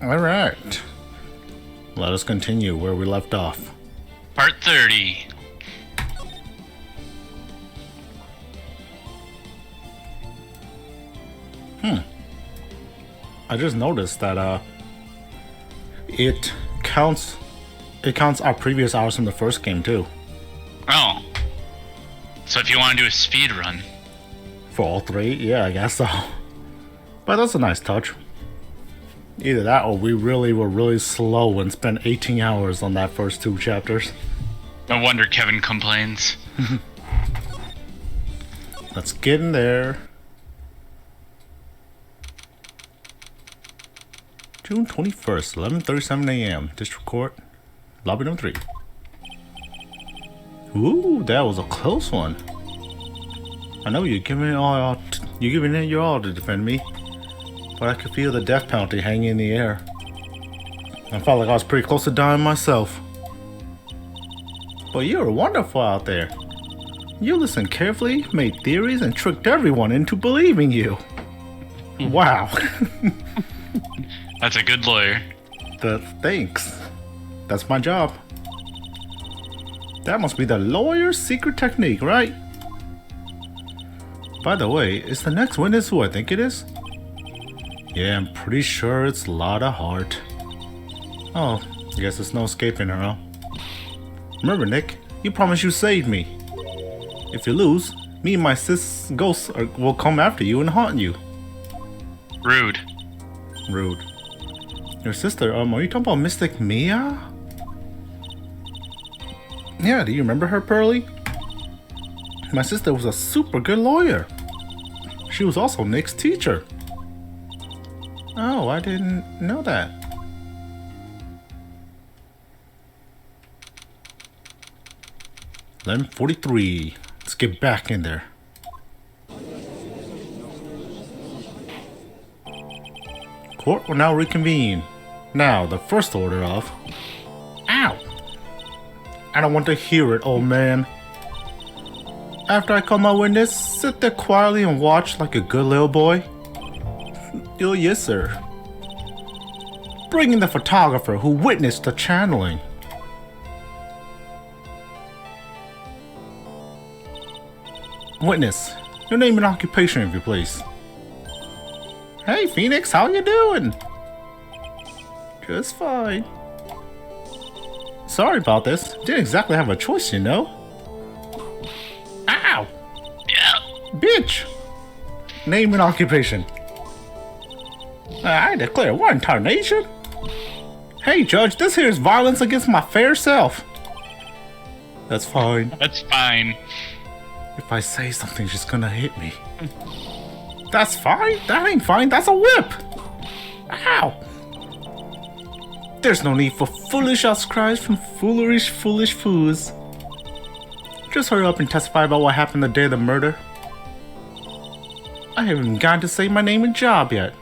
Alright. Let us continue where we left off. Part 30. I just noticed that it counts our previous hours from the first game too. Oh. So if you want to do a speed run. For all three? Yeah, I guess so. But that's a nice touch. Either that or we really were really slow and spent 18 hours on that first 2 chapters. No wonder Kevin complains. Let's get in there. June 21st, 11:37 a.m. District Court, Lobby number 3. Ooh, that was a close one. I know you're giving it your all to defend me, but I could feel the death penalty hanging in the air. I felt like I was pretty close to dying myself. But you were wonderful out there. You listened carefully, made theories, and tricked everyone into believing you. Wow. That's a good lawyer. Thanks. That's my job. That must be the lawyer's secret technique, right? By the way, is the next witness who I think it is? Yeah, I'm pretty sure it's Lotta Hart. Oh, I guess there's no escaping her, huh? Remember, Nick, you promised you saved me. If you lose, me and my sis ghosts will come after you and haunt you. Rude. Rude. Your sister, are you talking about Mystic Mia? Yeah, do you remember her, Pearly? My sister was a super good lawyer. She was also Nick's teacher. Oh, I didn't know that. $11:43. Let's get back in there. Court will now reconvene. Now, the first order of... Ow! I don't want to hear it, old man. After I call my witness, sit there quietly and watch like a good little boy. Oh, yes, sir. Bring in the photographer who witnessed the channeling. Witness, your name and occupation, if you please. Hey, Phoenix, how you doing? Just fine. Sorry about this. Didn't exactly have a choice, you know. Ow! Yeah. Bitch! Name and occupation. I declare war on tarnation. Hey, Judge, this here is violence against my fair self. That's fine. That's fine. If I say something, she's gonna hit me. That's fine. That ain't fine. That's a whip. Ow! There's no need for foolish outcries from foolish fools. Just hurry up and testify about what happened the day of the murder. I haven't even gotten to say my name and job yet.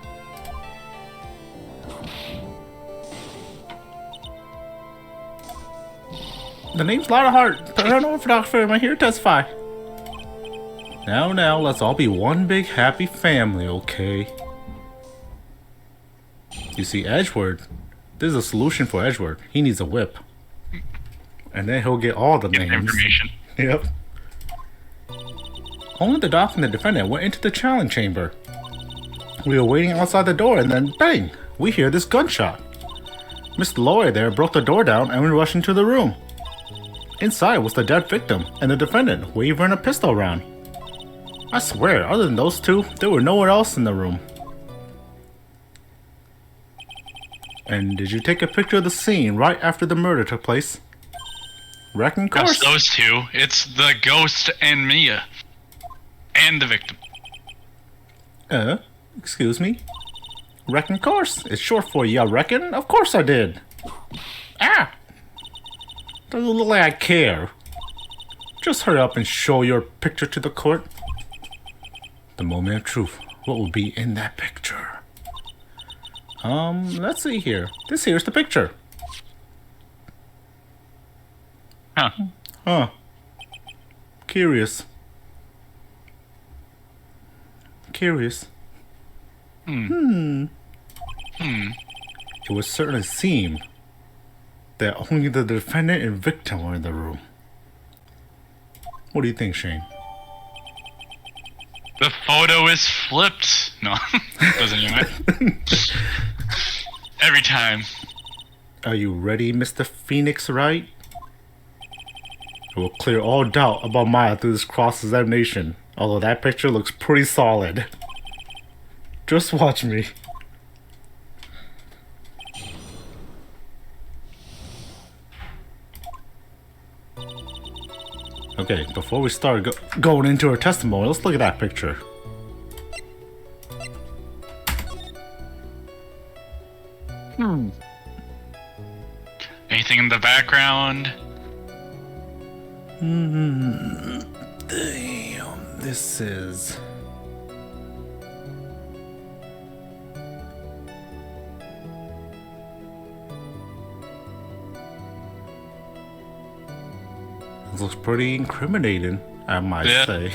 The name's Lotta Hart, paranormal photographer. Am I here to testify? Now, let's all be one big happy family, okay? You see, Edgeworth, there's a solution for Edgeworth. He needs a whip. And then he'll get all the names. Information. Yep. Only the doc and the defendant went into the challenge chamber. We were waiting outside the door and then bang! We hear this gunshot. Mr. Lawyer there broke the door down and we rushed into the room. Inside was the dead victim and the defendant waving a pistol around. I swear, other than those two, there were nowhere else in the room. And did you take a picture of the scene right after the murder took place? Reckon course. It's those two. It's the ghost and Mia. And the victim. Excuse me? Reckon course. It's short for ya reckon? Of course I did. Ah! Doesn't look like I care. Just hurry up and show your picture to the court. The moment of truth. What will be in that picture? Let's see here. This here's the picture. Huh. Curious. it would certainly seem that only the defendant and victim were in the room. What do you think, Shane? The photo is flipped. No, doesn't even. Every time. Are you ready, Mr. Phoenix Wright? It will clear all doubt about Maya through this cross-examination, although that picture looks pretty solid. Just watch me. Okay, before we start going into her testimony, let's look at that picture. Anything in the background? Damn, this is... This looks pretty incriminating, I might say.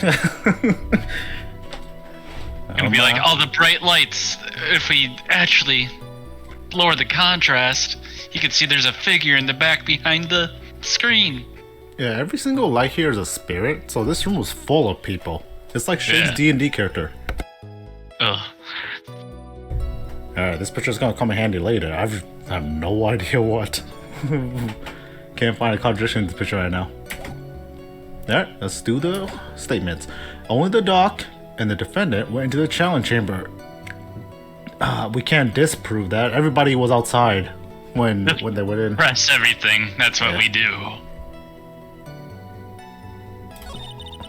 It'll be like all the bright lights. If we actually lower the contrast, you can see there's a figure in the back behind the screen. Yeah, every single light here is a spirit, so this room was full of people. It's like Shane's D&D character. Ugh. Alright, this picture's gonna come in handy later. I have no idea what. Can't find a contradiction in this picture right now. Alright, let's do the statements. Only the doc and the defendant went into the challenge chamber. We can't disprove that. Everybody was outside when they went in. Press everything. That's what we do.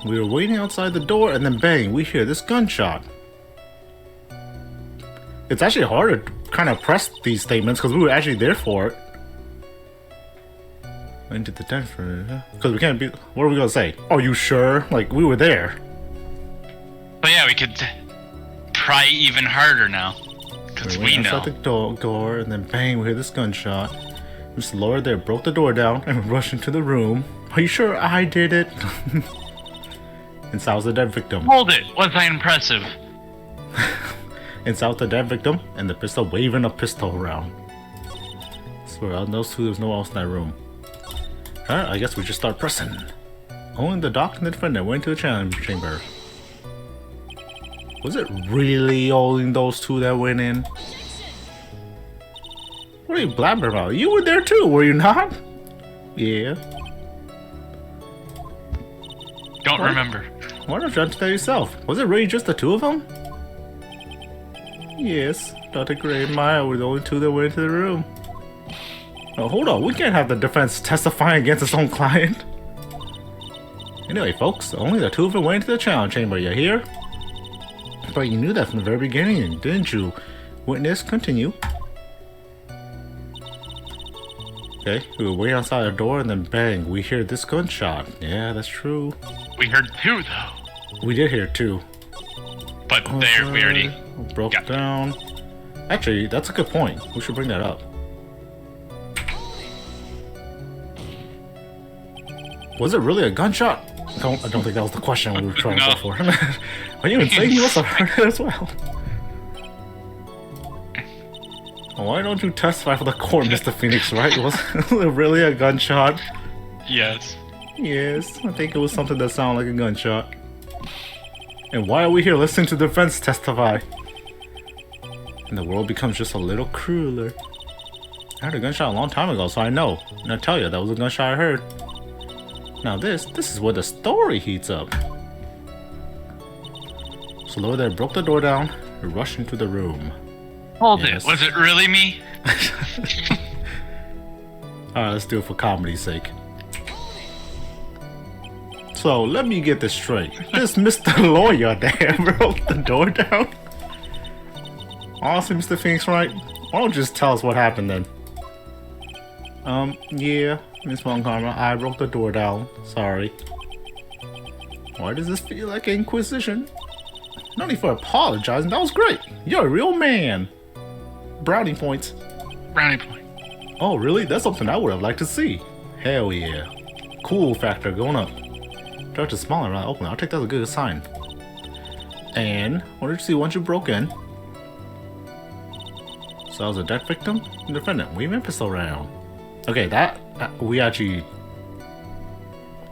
We were waiting outside the door, and then bang, we hear this gunshot. It's actually hard to kind of press these statements because we were actually there for it. Into the tent for because we can't be. What are we gonna say? Are you sure? Like we were there. But yeah, we could try even harder now because we know. Outside the door, and then bang, we hear this gunshot. Mr. Lord there broke the door down and rushed into the room. Are you sure I did it? Inside was the dead victim. Hold it! Was I impressive? Inside was the dead victim and the pistol waving a pistol around. I swear, on those two, there's no one else in that room. Alright, I guess we just start pressing. Only the doc and the defendant went to the challenge chamber. Was it really only those two that went in? What are you blabbering about? You were there too, were you not? Yeah. Don't remember. Why don't you answer that yourself? Was it really just the two of them? Yes, Dr. Gray and Maya were the only two that went into the room. Oh, hold on, we can't have the defense testifying against its own client. Anyway, folks, only the two of them went into the challenge chamber, you hear? But you knew that from the very beginning, didn't you? Witness, continue. Okay, we were waiting outside the door and then bang, we hear this gunshot. Yeah, that's true. We heard two, though. We did hear two. But there, we already broke down. Actually, that's a good point. We should bring that up. Was it really a gunshot? I don't think that was the question we were trying to go for. Are you insane? You must have heard it as well. Why don't you testify for the court, Mr. Phoenix, right? Was it really a gunshot? Yes. Yes, I think it was something that sounded like a gunshot. And why are we here listening to the defense testify? And the world becomes just a little crueler. I heard a gunshot a long time ago, so I know. And I tell you, that was a gunshot I heard. Now this is where the story heats up. So Lord there broke the door down and rushed into the room. Hold it. Was it really me? Alright, let's do it for comedy's sake. So, let me get this straight. This Mr. Lawyer there broke the door down? Honestly, Mr. Phoenix, right? Why don't you just tell us what happened then? Yeah, Miss Montgomery, I broke the door down. Sorry. Why does this feel like an inquisition? No need for apologizing. That was great. You're a real man. Brownie points. Brownie point. Oh, really? That's something I would have liked to see. Hell yeah. Cool factor going up. Director's smaller when I open it. I'll take that as a good sign. And what did you see once you broke in? So I was a death victim? Defendant, wave my pistol around. Okay, that we actually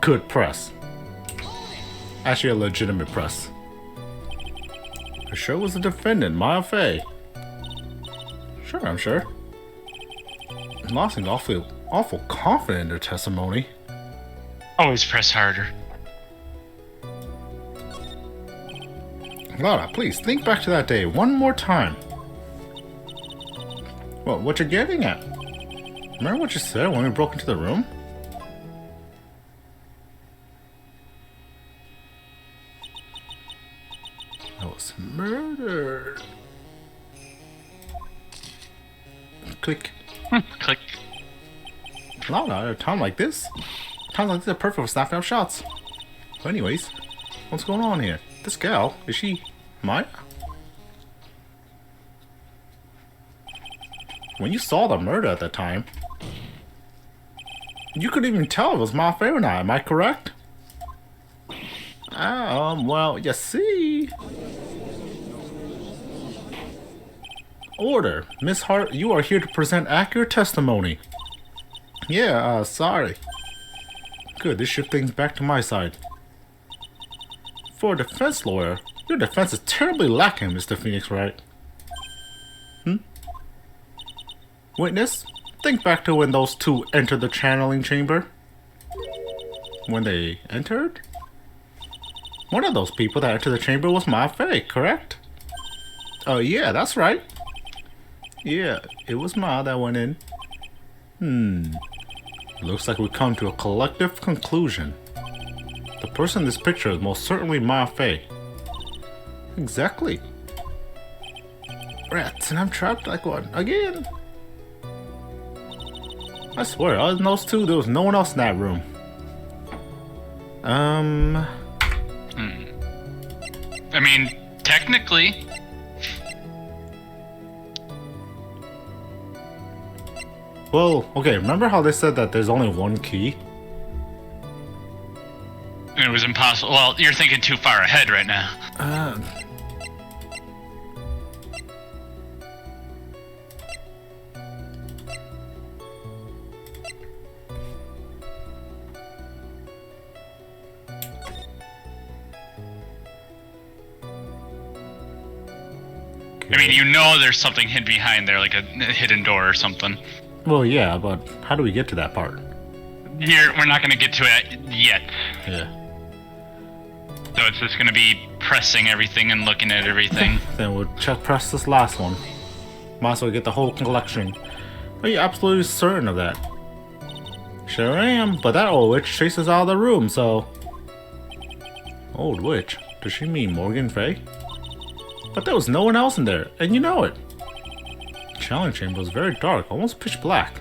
could press. Actually a legitimate press. For sure was the defendant, Maya Fey. Sure, I'm sure. Lost seemed awful confident in their testimony. Always press harder. Lara, please think back to that day one more time. Well, what you're getting at? Remember what you said when we broke into the room? I was murdered. Click. Click. Lara, at a time like this? Times like this are perfect for snapping up shots. But anyways, what's going on here? This gal, is she Maya? When you saw the murder at the time, you couldn't even tell if it was Maya Fey or not, am I correct? Well, you see... Order. Miss Hart, you are here to present accurate testimony. Yeah, sorry. Good, this shifts things back to my side. For a defense lawyer, your defense is terribly lacking, Mr. Phoenix Wright. Witness, think back to when those two entered the channeling chamber. When they entered? One of those people that entered the chamber was Maya Fey, correct? Oh yeah, that's right. Yeah, it was Ma that went in. Looks like we've come to a collective conclusion. The person in this picture is most certainly Maya Fey. Exactly. Rats, and I'm trapped like one again. I swear, other than those two, there was no one else in that room. I mean, technically. Well, okay, remember how they said that there's only one key? It was impossible. Well, you're thinking too far ahead right now. I mean, you know there's something hidden behind there, like a hidden door or something. Well, yeah, but how do we get to that part? We're not going to get to it yet. Yeah. So it's just going to be pressing everything and looking at everything. Then we'll press this last one. Might as well get the whole collection. Are you absolutely certain of that? Sure am, but that old witch chased us out of the room, so... Old witch? Does she mean Morgan Fey? But there was no one else in there, and you know it. The challenge chamber was very dark, almost pitch black.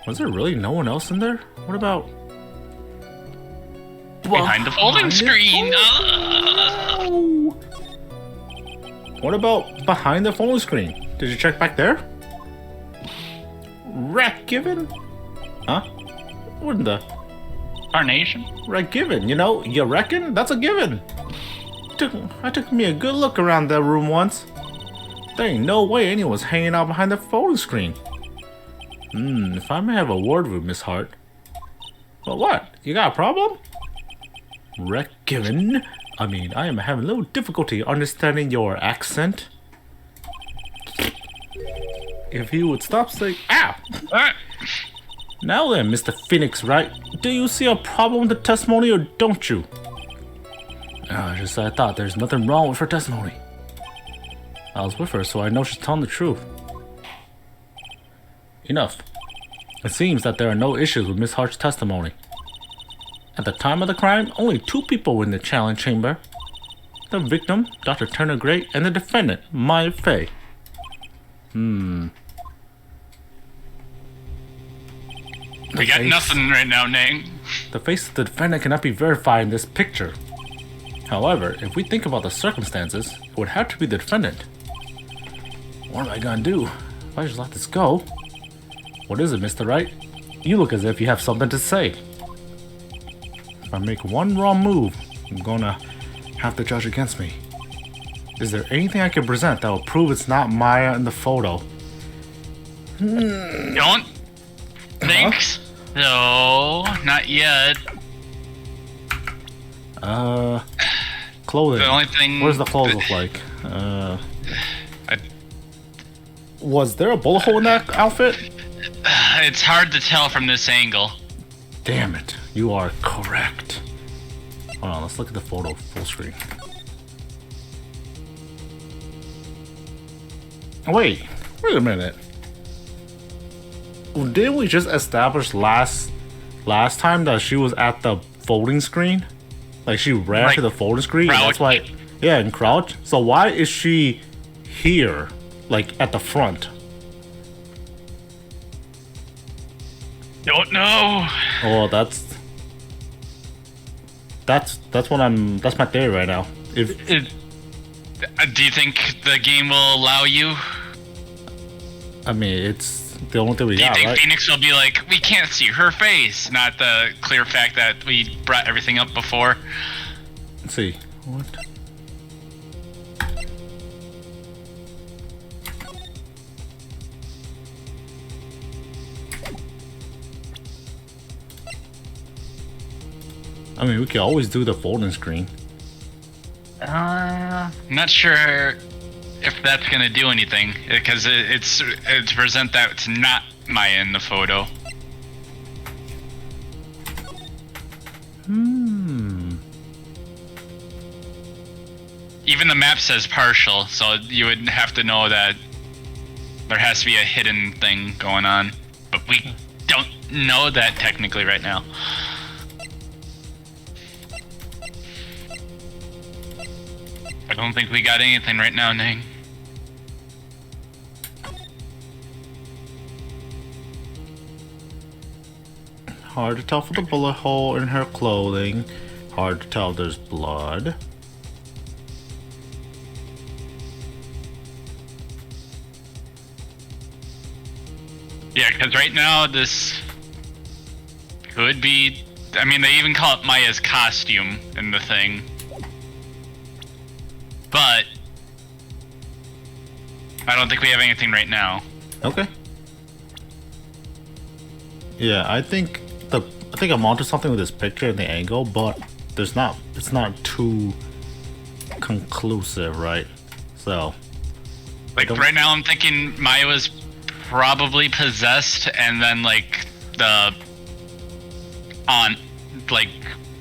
Was there really no one else in there? What about... Behind the folding screen! Oh. What about behind the folding screen? Did you check back there? Wreck given? Huh? What in the... Carnation? Wreck given, you know, you reckon? That's a given. I took me a good look around that room once. There ain't no way anyone's hanging out behind the folding screen. If I may have a word with Miss Hart. But what? You got a problem? Wreck given? I mean, I am having a little difficulty understanding your accent. If you would stop saying, ow! Now then, Mr. Phoenix Wright, do you see a problem with the testimony or don't you? Just I thought there's nothing wrong with her testimony. I was with her, so I know she's telling the truth. Enough. It seems that there are no issues with Miss Hart's testimony. At the time of the crime, only 2 people were in the challenge chamber. The victim, Dr. Turner Gray, and the defendant, Maya Fey. We got nothing right now, Neng. The face of the defendant cannot be verified in this picture. However, if we think about the circumstances, it would have to be the defendant. What am I gonna do? If I just let this go? What is it, Mr. Wright? You look as if you have something to say. If I make one wrong move, I'm gonna have to judge against me. Is there anything I can present that will prove it's not Maya in the photo? Don't think so. No, not yet. Clothing. The only thing. What does the clothes look like? Was there a bullet hole in that outfit? It's hard to tell from this angle. Damn it. You are correct. Hold on, let's look at the photo full screen. Wait a minute. Didn't we just establish last time that she was at the folding screen? Like she ran Like to the folding screen? And crouch. that's why, yeah, and crouch. So why is she here, like at the front? Don't know. Oh, that's my theory right now. Do you think the game will allow you? I mean, it's the only thing we Do you got, think right? Phoenix will be like, we can't see her face? Not the clear fact that we brought everything up before. Let's see. What? I mean, we could always do the folding screen. I'm not sure if that's gonna do anything because it's present that it's not Maya in the photo. Even the map says partial, so you would have to know that there has to be a hidden thing going on. But we don't know that technically right now. I don't think we got anything right now, Neng. Hard to tell for the bullet hole in her clothing. Hard to tell there's blood. Yeah, because right now this could be. I mean, they even call it Maya's costume in the thing. But I don't think we have anything right now. Okay. Yeah, I think I'm onto something with this picture and the angle, but it's not too conclusive, right? So Like right now I'm thinking Maya was probably possessed and then like the aunt like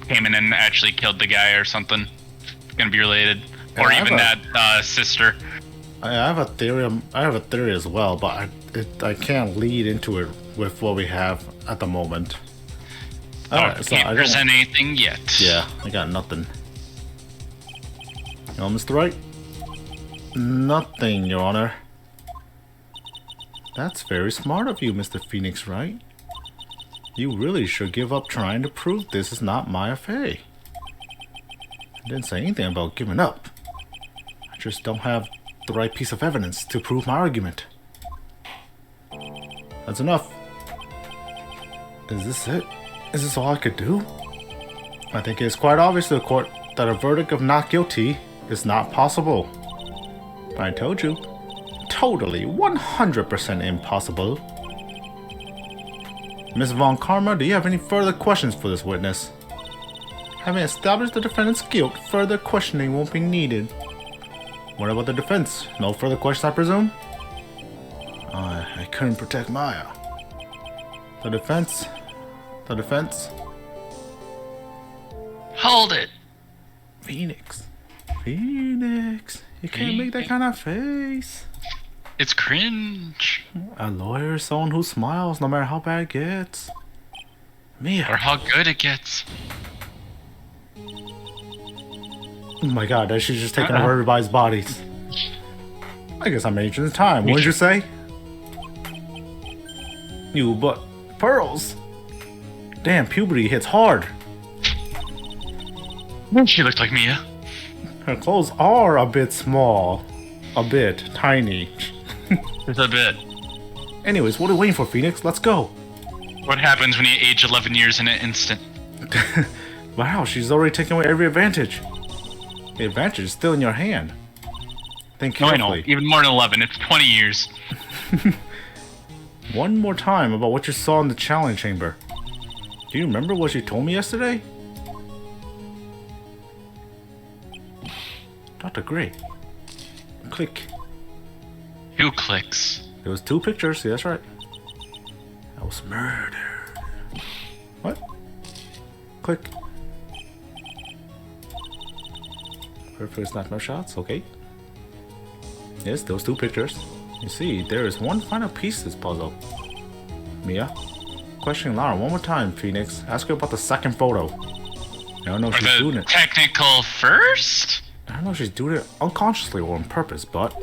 came in and actually killed the guy or something. It's gonna be related. Or Yeah, even that sister. I have a theory as well, but I can't lead into it with what we have at the moment. Alright, so Can't present anything yet. Yeah, I got nothing. No, Mr. Wright? Nothing, Your Honor. That's very smart of you, Mr. Phoenix Wright. You really should give up trying to prove this is not Maya Fey. I didn't say anything about giving up. I just don't have the right piece of evidence to prove my argument. That's enough. Is this it? Is this all I could do? I think it's quite obvious to the court that a verdict of not guilty is not possible. I told you. Totally, 100% impossible. Ms. Von Karma, do you have any further questions for this witness? Having established the defendant's guilt, further questioning won't be needed. What about the defense? No further questions, I presume? I couldn't protect Maya. The defense? The defense? Hold it. Phoenix. Phoenix. You can't make that kind of face. It's cringe. A lawyer is someone who smiles no matter how bad it gets. Mia. Or how good it gets. Oh my god, that she's just taking over everybody's bodies. I guess I'm aging the time. What did you say? You but pearls. Damn, puberty hits hard. She looked like Mia. Her clothes are a bit small. A bit tiny. Just a bit. Anyways, what are we waiting for, Phoenix? Let's go. What happens when you age 11 years in an instant? Wow, she's already taken away every advantage. The advantage is still in your hand. Think No, I carefully. know. Even more than 11. It's 20 years. one more time about what you saw in the challenge chamber. Do you remember what you told me yesterday? Dr. Gray. Click. 2 clicks. There was 2 pictures, yeah, that's right. I was murdered. What? Click. Perfect snap no shots, okay. Yes, those 2 pictures. You see, there is one final piece to this puzzle. Mia? Questioning Lara one more time, Phoenix. Ask her about the second photo. I don't know if she's doing it. Technical first? I don't know if she's doing it unconsciously or on purpose, but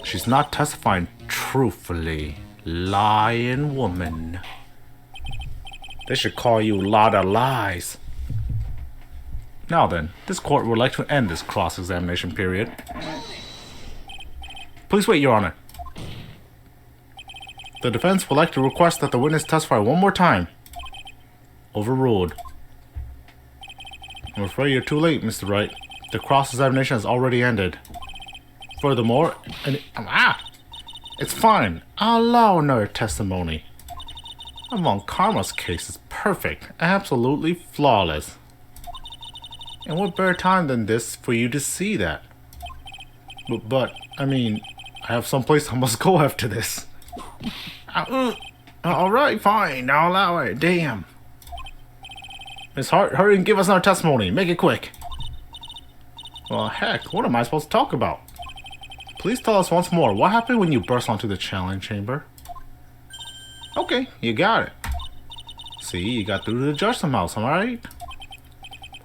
she's not testifying truthfully. Lying woman. They should call you Lot of Lies. Now then, this court would like to end this cross-examination period. Please wait, Your Honor. The defense would like to request that the witness testify one more time. Overruled. I'm afraid you're too late, Mr. Wright. The cross-examination has already ended. Furthermore, it's fine. I'll allow another testimony. Von Karma's case is perfect, absolutely flawless. And what better time than this for you to see that? But I mean, I have someplace I must go after this. Alright, fine, I'll allow it. Damn. Miss Hart, hurry and give us our testimony. Make it quick. Well, heck, what am I supposed to talk about? Please tell us once more, what happened when you burst onto the challenge chamber? Okay, you got it. See, you got through to the judge somehow, am I right?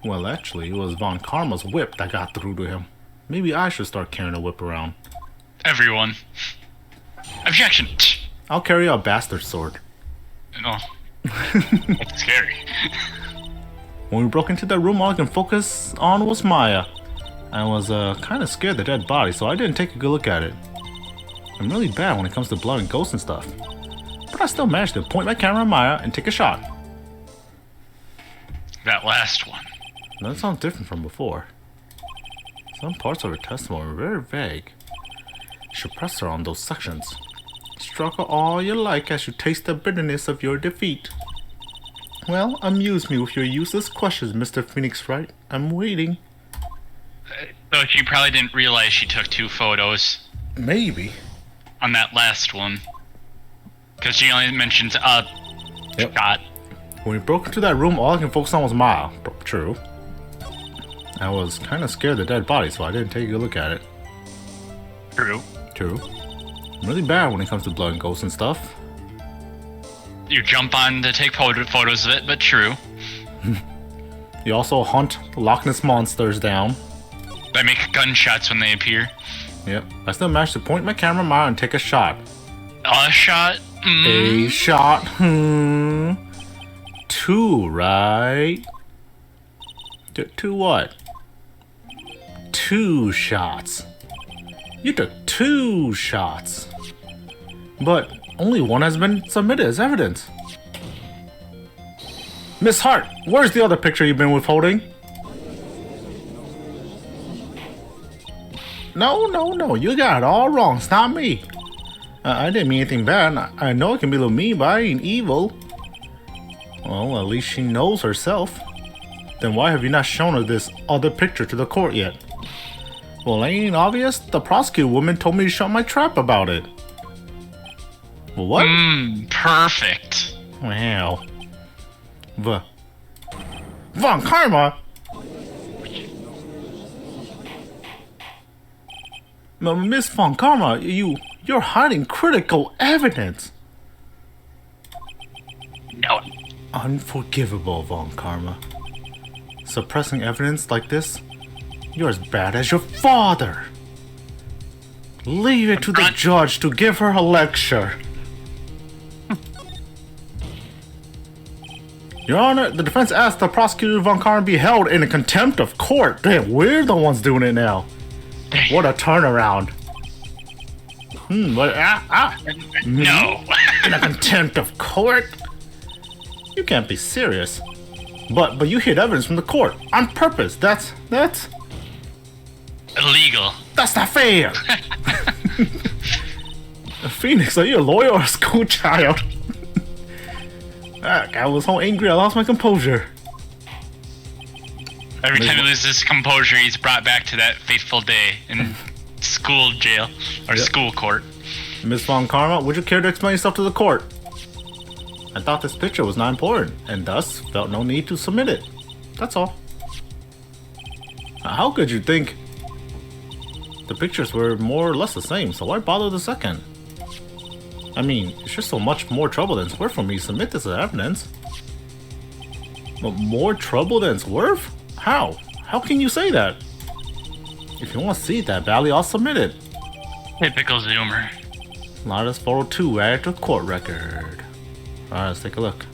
Well, actually, it was Von Karma's whip that got through to him. Maybe I should start carrying a whip around. Everyone. Objection! I'll carry a bastard sword. No. That's scary. When we broke into that room, all I can focus on was Maya. I was kind of scared of the dead body, so I didn't take a good look at it. I'm really bad when it comes to blood and ghosts and stuff. But I still managed to point my camera at Maya and take a shot. That last one. That sounds different from before. Some parts of her testimony were very vague. You should press her on those sections. Struggle all you like as you taste the bitterness of your defeat. Well, amuse me with your useless questions, Mr. Phoenix Wright. I'm waiting. So she probably didn't realize she took 2 photos. Maybe. On that last one. Because she only mentions a shot. When we broke into that room, all I can focus on was Maya. True. I was kind of scared of the dead body, so I didn't take a good look at it. True. True. I'm really bad when it comes to blood and ghosts and stuff. You jump on to take photos of it, but true. You also hunt Loch Ness monsters down. I make gunshots when they appear. Yep. I still managed to point my camera at Maya and take a shot. A shot? A shot? 2, right? 2 what? 2 shots. You took 2 shots. But only one has been submitted as evidence. Miss Hart, where's the other picture you've been withholding? No, you got it all wrong. It's not me. I didn't mean anything bad. I know it can be a little mean, but I ain't evil. Well, at least she knows herself. Then why have you not shown her this other picture to the court yet? Well, ain't obvious? The prosecutor woman told me to shut my trap about it. Well, what? Perfect. Wow. Von Karma? Miss Von Karma, you're hiding critical evidence. No. Unforgivable, Von Karma. Suppressing evidence like this? You're as bad as your father. Leave it to the judge to give her a lecture. Your Honor, the defense asked the prosecutor Von Karma be held in a contempt of court. Damn, we're the ones doing it now. What a turnaround. No. In a contempt of court? You can't be serious. But you hid evidence from the court on purpose. That's illegal. That's not fair. Phoenix, are you a lawyer or a school child? I was so angry I lost my composure. Every time he loses his composure, he's brought back to that fateful day in school jail or school court. Miss Von Karma, would you care to explain yourself to the court? I thought this picture was not important, and thus felt no need to submit it. That's all. How could you think? The pictures were more or less the same, so why bother the second? I mean, it's just so much more trouble than it's worth for me to submit this as evidence. But more trouble than it's worth? How? How can you say that? If you want to see it that badly, I'll submit it. Typical Zoomer. Lotus 402 added to court record. Alright, let's take a look.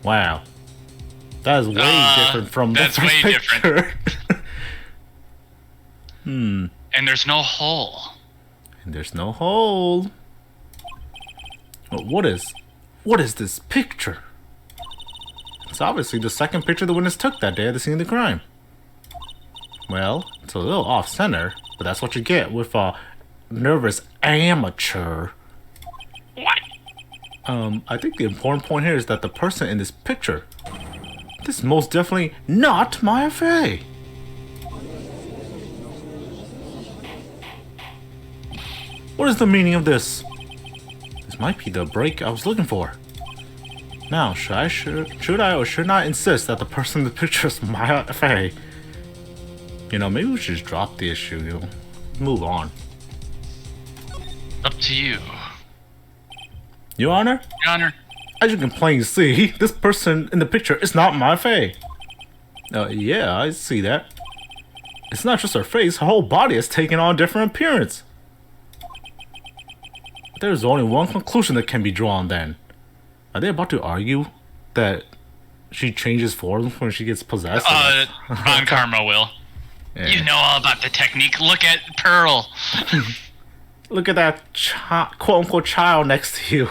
Wow. That is way different from the first picture. And there's no hole. And there's no hole. But what is this picture? It's obviously the second picture the witness took that day at the scene of the crime. Well, it's a little off-center, but that's what you get with a nervous amateur. What? I think the important point here is that the person in this picture, this is most definitely not Maya Fey. What is the meaning of this? This might be the break I was looking for. Now, should I or should not insist that the person in the picture is Maya Fey? You know, maybe we should just drop the issue, you know, move on. Up to you. Your Honor? Your Honor. As you can plainly see, this person in the picture is not Maya Fey. Yeah, I see that. It's not just her face, her whole body has taken on a different appearance. There's only one conclusion that can be drawn then. Are they about to argue that she changes form when she gets possessed? Von Karma will. Yeah. You know all about the technique. Look at Pearl. Look at that quote-unquote child next to you.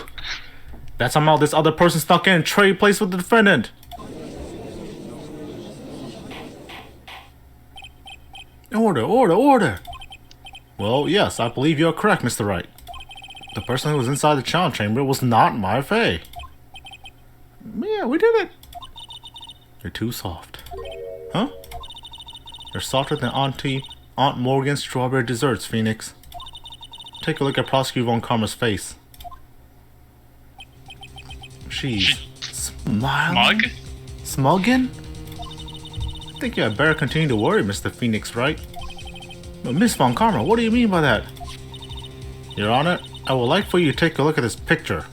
That's somehow this other person snuck in and trade place with the defendant. Order, order, order. Well, yes, I believe you're correct, Mr. Wright. The person who was inside the child chamber was not Maya Fey. Yeah, we did it. You're too soft. Huh? You're softer than Aunt Morgan's strawberry desserts, Phoenix. Take a look at Prosecutor Von Karma's face. She's smiling? Smugging? I think you had better continue to worry, Mr. Phoenix, right? But Miss Von Karma, what do you mean by that? Your Honor, I would like for you to take a look at this picture.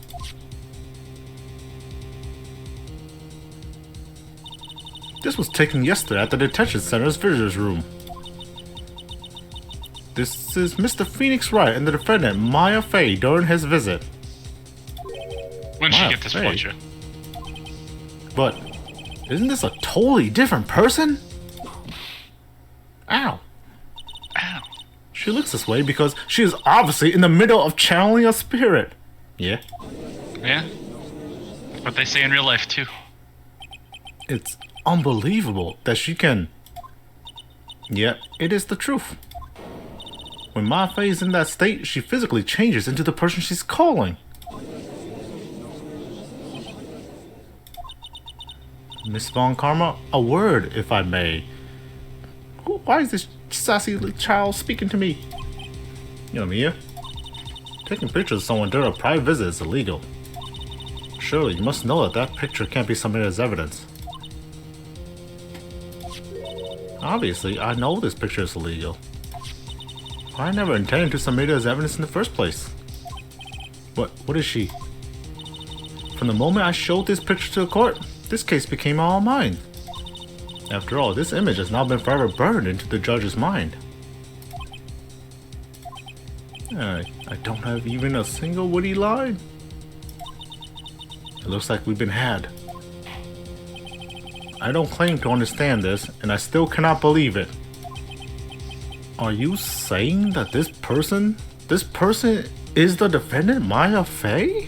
This was taken yesterday at the Detention Center's visitors room. This is Mr. Phoenix Wright and the defendant, Maya Fey, during his visit. When did she get this picture? But, isn't this a totally different person? Ow. Ow. She looks this way because she is obviously in the middle of channeling a spirit. Yeah? Yeah. That's what they say in real life, too. It's unbelievable that she can... Yet, it is the truth. When Maya Fey is in that state, she physically changes into the person she's calling. Miss Von Karma, a word, if I may. Why is this sassy child speaking to me? You know, Mia, taking pictures of someone during a private visit is illegal. Surely you must know that that picture can't be submitted as evidence. Obviously, I know this picture is illegal. I never intended to submit it as evidence in the first place. What is she? From the moment I showed this picture to the court, this case became all mine. After all, this image has now been forever burned into the judge's mind. I don't have even a single witty line. It looks like we've been had. I don't claim to understand this, and I still cannot believe it. Are you saying that this person is the defendant, Maya Fey?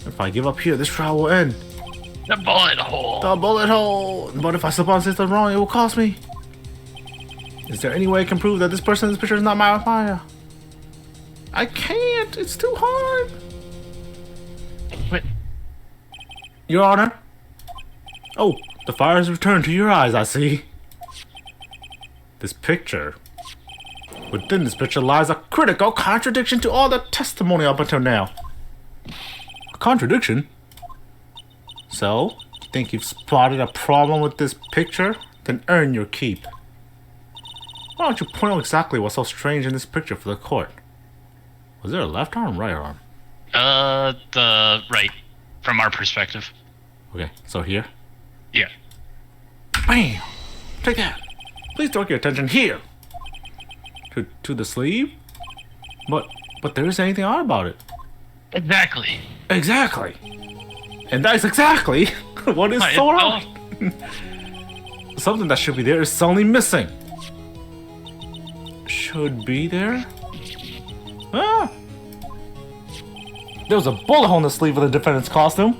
If I give up here, this trial will end. The bullet hole. The bullet hole! But if I slip on something wrong, it will cost me. Is there any way I can prove that this person in this picture is not Maya? I can't. It's too hard. Wait. Your Honor? Oh, the fire has returned to your eyes, I see. This picture. Within this picture lies a critical contradiction to all the testimony up until now. A contradiction? So, you think you've spotted a problem with this picture? Then earn your keep. Why don't you point out exactly what's so strange in this picture for the court? Was there a left arm or right arm? The right, from our perspective. Okay, so here? Yeah. Bam! Take that. Please direct your attention here. To the sleeve? But there isn't anything odd about it. Exactly. Exactly. And that is exactly what is so odd. Something that should be there is suddenly missing. Should be there? Ah! There was a bullet hole in the sleeve of the defendant's costume.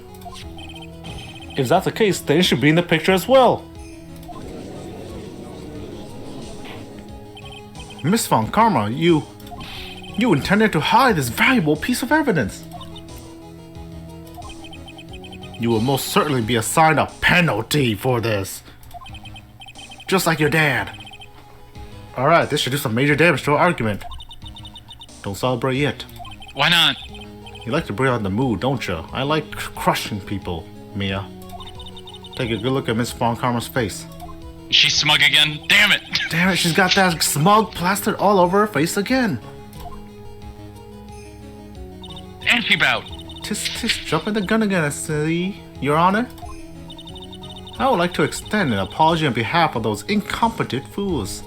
If that's the case, then it should be in the picture as well. Miss Von Karma, you intended to hide this valuable piece of evidence. You will most certainly be assigned a penalty for this. Just like your dad. Alright, this should do some major damage to our argument. Don't celebrate yet. Why not? You like to bring out the mood, don't you? I like crushing people, Mia. Take a good look at Miss Von Karma's face. She's smug again. Damn it. Damn it, she's got that smug plastered all over her face again. And she bowed. Tis jumping the gun again, see, Your Honor. I would like to extend an apology on behalf of those incompetent fools.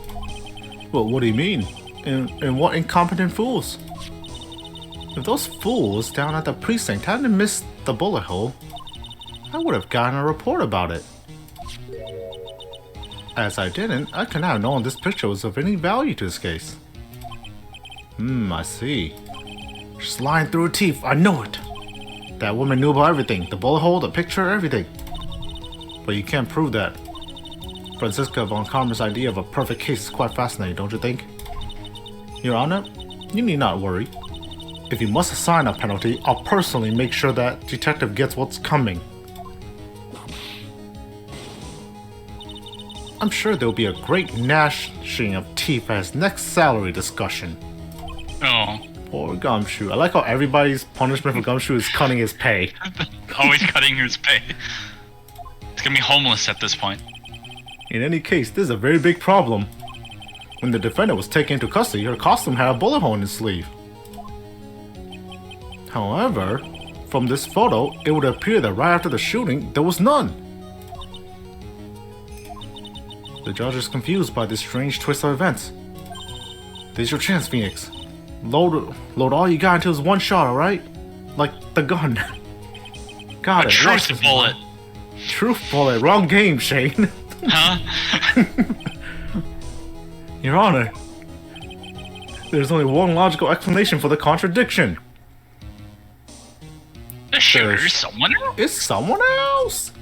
Well, what do you mean? And what incompetent fools? If those fools down at the precinct hadn't missed the bullet hole, I would have gotten a report about it. As I didn't, I could not have known this picture was of any value to this case. I see. She's lying through her teeth, I know it. That woman knew about everything, the bullet hole, the picture, everything. But you can't prove that. Franziska von Karma's idea of a perfect case is quite fascinating, don't you think? Your Honor, you need not worry. If you must assign a penalty, I'll personally make sure that detective gets what's coming. I'm sure there'll be a great gnashing of teeth at his next salary discussion. Oh. Poor Gumshoe. I like how everybody's punishment for Gumshoe is cutting his pay. Always cutting his pay. He's gonna be homeless at this point. In any case, this is a very big problem. When the defendant was taken into custody, her costume had a bullet hole in its sleeve. However, from this photo, it would appear that right after the shooting, there was none. The judge is confused by this strange twist of events. This is your chance, Phoenix. Load all you got into this one shot, alright? Like the gun. Got a it. truth bullet. Truth bullet. Wrong game, Shane. Huh? Your Honor, there's only one logical explanation for the contradiction. The shooter is someone else? It's someone else.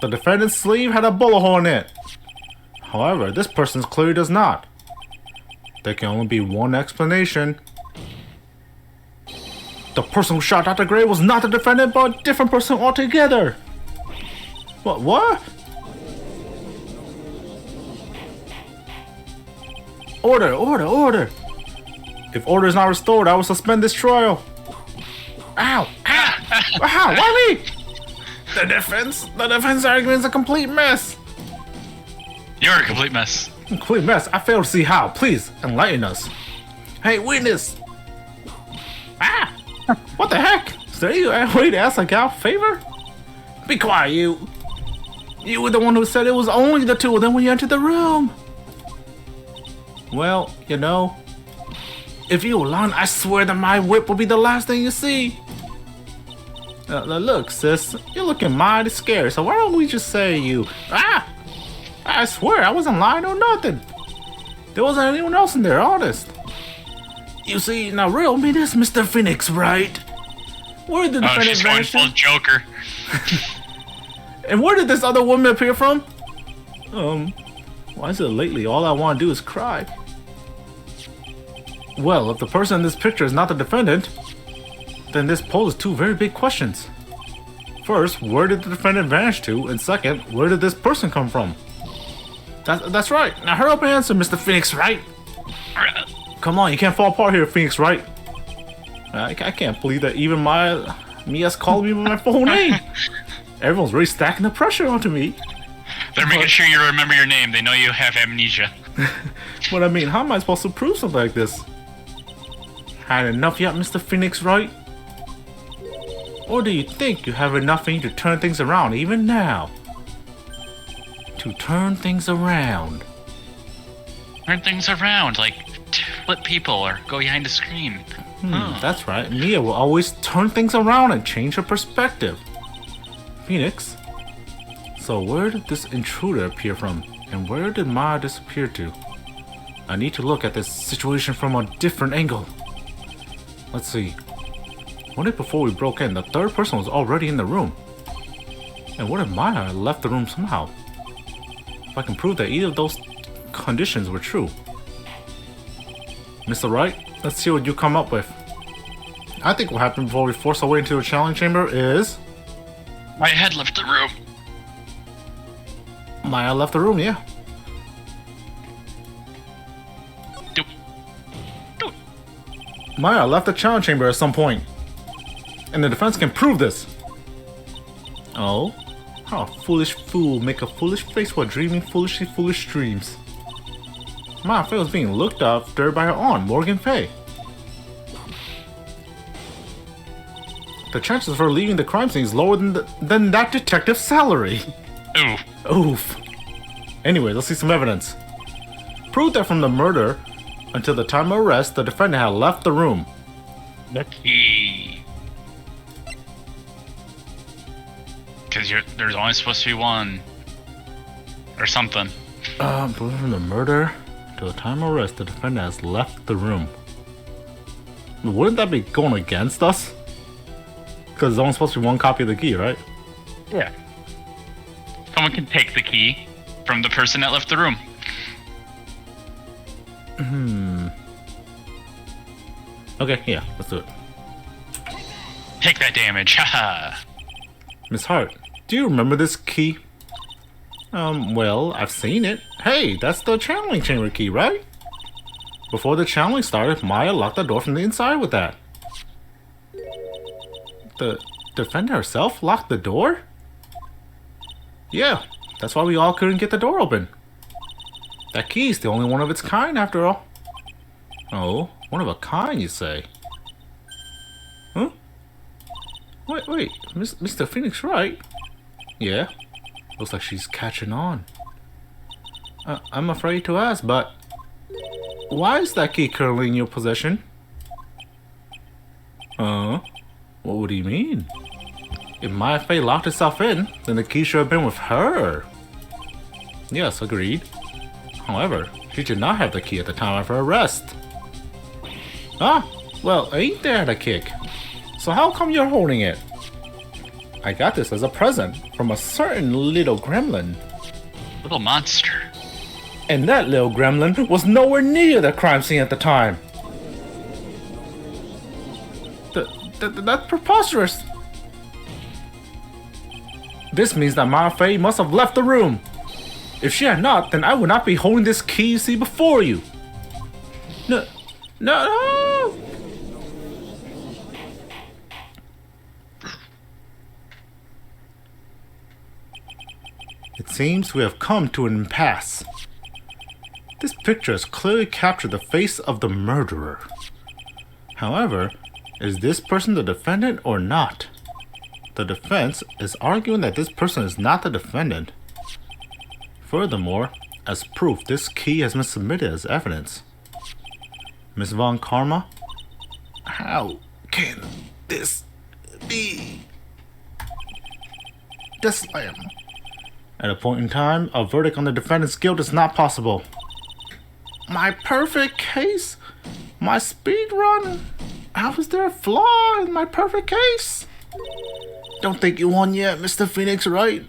The defendant's sleeve had a bullet hole in it. However, this person's clearly does not. There can only be one explanation. The person who shot Dr. Gray was not the defendant, but a different person altogether. What? Order! If order is not restored, I will suspend this trial. Ow! Ow! Why me? The defense argument is a complete mess. You're a complete mess. Complete mess? I fail to see how. Please, enlighten us. Hey, witness! Ah! What the heck? Is there any way to ask a gal a favor? Be quiet, you. You were the one who said it was only the two of them when you entered the room. Well, you know, if you were lying, I swear that my whip will be the last thing you see. Look, sis, you're looking mighty scared, so why don't we just say you... Ah! I swear, I wasn't lying or nothing. There wasn't anyone else in there, honest. You see, now riddle me this, Mr. Phoenix, right? Where did the defendant she's going vanish? full Joker. And where did this other woman appear from? Why is it lately all I want to do is cry? Well, if the person in this picture is not the defendant, then this poses two very big questions. First, where did the defendant vanish to? And second, where did this person come from? That's right. Now hurry up and answer, Mr. Phoenix Wright. Come on, you can't fall apart here, Phoenix Wright. I can't believe that even me has called me by my full name. Everyone's really stacking the pressure onto me. They're making sure you remember your name. They know you have amnesia. But I mean, how am I supposed to prove something like this? Had enough yet, Mr. Phoenix Wright? Or do you think you have enough in you to turn things around even now? To turn things around. Turn things around, like flip people or go behind a screen. That's right. Mia will always turn things around and change her perspective. Phoenix, so where did this intruder appear from? And where did Maya disappear to? I need to look at this situation from a different angle. Let's see. What if before we broke in, the third person was already in the room? And what if Maya left the room somehow? If I can prove that either of those conditions were true. Mr. Wright, let's see what you come up with. I think what happened before we force our way into the challenge chamber is... My head left the room. Maya left the room, yeah. Maya left the challenge chamber at some point. And the defense can prove this. Oh? How a foolish fool make a foolish face while dreaming foolish dreams. Maya Fey was being looked after by her aunt, Morgan Fey. The chances of her leaving the crime scene is lower than that detective's salary. Oof. Oof. Anyway, let's see some evidence. Prove that from the murder until the time of arrest, the defendant had left the room. The key. Because there's only supposed to be one. Or something. Prove from the murder until the time of arrest, the defendant has left the room. Wouldn't that be going against us? Because there's only supposed to be one copy of the key, right? Yeah. Someone can take the key from the person that left the room. Okay, yeah, let's do it. Take that damage, haha. Miss Hart, do you remember this key? Well, I've seen it. Hey, that's the channeling chamber key, right? Before the channeling started, Maya locked the door from the inside with that. The defendant herself locked the door? Yeah, that's why we all couldn't get the door open. That key's the only one of its kind after all. Oh, one of a kind, you say? Huh? Wait, Mr. Phoenix Wright? Yeah, looks like she's catching on. I'm afraid to ask, but why is that key currently in your possession? What do you mean? If Maya Fey locked herself in, then the key should have been with her. Yes, agreed. However, she did not have the key at the time of her arrest. Ah, well, ain't that a kick? So how come you're holding it? I got this as a present from a certain little gremlin. Little monster. And that little gremlin was nowhere near the crime scene at the time. That's preposterous. This means that Maya Fey must have left the room. If she had not, then I would not be holding this key you see before you. No. It seems we have come to an impasse. This picture has clearly captured the face of the murderer. However, is this person the defendant or not? The defense is arguing that this person is not the defendant. Furthermore, as proof, this key has been submitted as evidence. Miss Von Karma, how can this be? The slam. At a point in time, a verdict on the defendant's guilt is not possible. My perfect case? My speed run? How is there a flaw in my perfect case? Don't think you won yet, Mr. Phoenix Wright.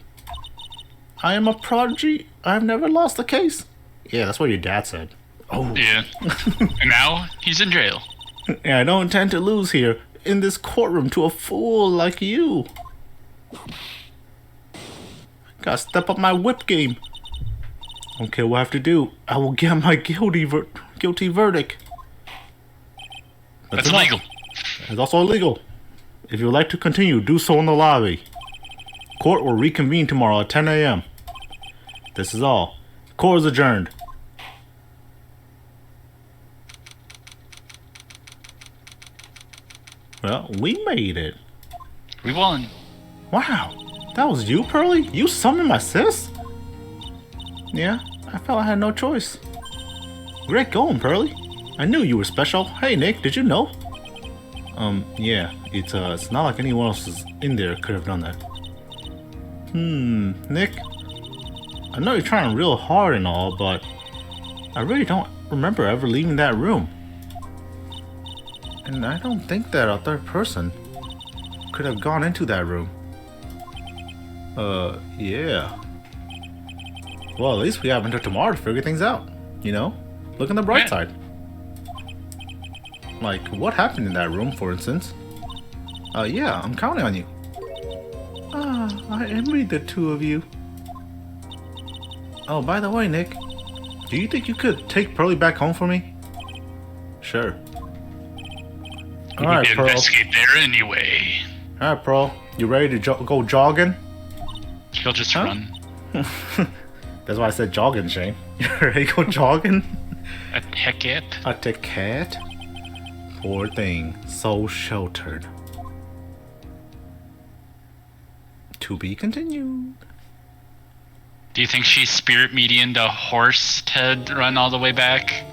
I am a prodigy. I've never lost a case. Yeah, that's what your dad said. Oh. Yeah. And now he's in jail. And I don't intend to lose here in this courtroom to a fool like you. Gotta step up my whip game. Don't care what I have to do. I will get my guilty verdict. That's illegal. It's also illegal. If you would like to continue, do so in the lobby. Court will reconvene tomorrow at 10 a.m. This is all. Court is adjourned. Well, we made it. We won. Wow. That was you, Pearly? You summoned my sis? Yeah, I felt I had no choice. Great going, Pearly. I knew you were special. Hey, Nick, did you know? Yeah, it's not like anyone else is in there could have done that. Nick, I know you're trying real hard and all, but I really don't remember ever leaving that room. And I don't think that a third person could have gone into that room. Yeah. Well, at least we have until tomorrow to figure things out. You know? Look on the bright side. Like, what happened in that room, for instance? Yeah, I'm counting on you. I envy the two of you. Oh, by the way, Nick, do you think you could take Pearly back home for me? Sure. Alright, Pearl. Investigate there anyway. Alright, Pearl. You ready to go jogging? He'll just run. That's why I said jogging, Shane. You ready to go jogging? A ticket? A ticket? Poor thing. So sheltered. To be continued. Do you think she spirit medianed a horse to run all the way back?